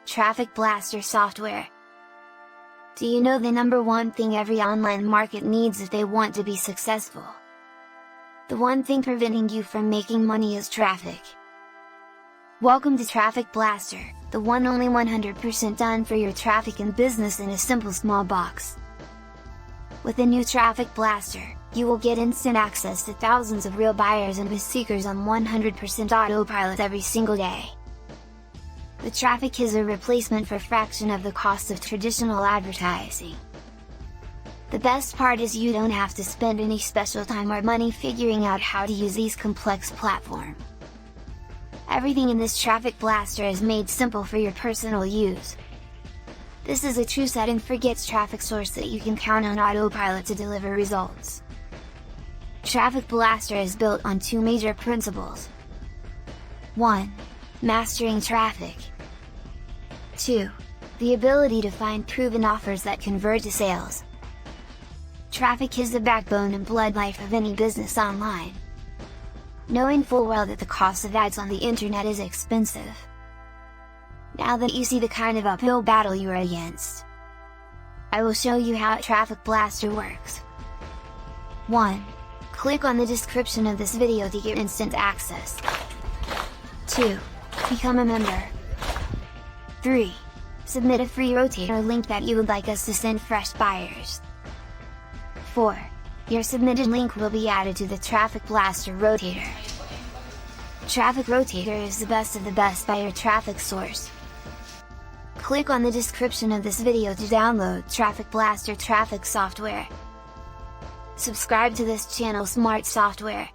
Traffic Blaster software. Do you know the number one thing every online market needs if they want to be successful? The one thing preventing you from making money is traffic. Welcome to Traffic Blaster, the one only 100% done for your traffic and business in a simple small box. With the new Traffic Blaster, you will get instant access to thousands of real buyers and seekers on 100% autopilot every single day. The traffic is a replacement for a fraction of the cost of traditional advertising. The best part is you don't have to spend any special time or money figuring out how to use these complex platforms. Everything in this Traffic Blaster is made simple for your personal use. This is a true set and forgets traffic source that you can count on autopilot to deliver results. Traffic Blaster is built on two major principles. 1. Mastering traffic. 2. The ability to find proven offers that convert to sales. Traffic is the backbone and blood life of any business online. Knowing full well that the cost of ads on the internet is expensive. Now that you see the kind of uphill battle you are against, I will show you how Traffic Blaster works. 1. Click on the description of this video to get instant access. 2. Become a member. 3. Submit a free rotator link that you would like us to send fresh buyers. 4. Your submitted link will be added to the Traffic Blaster Rotator. Traffic Rotator is the best of the best by your traffic source. Click on the description of this video to download Traffic Blaster traffic software. Subscribe to this channel Smart Software.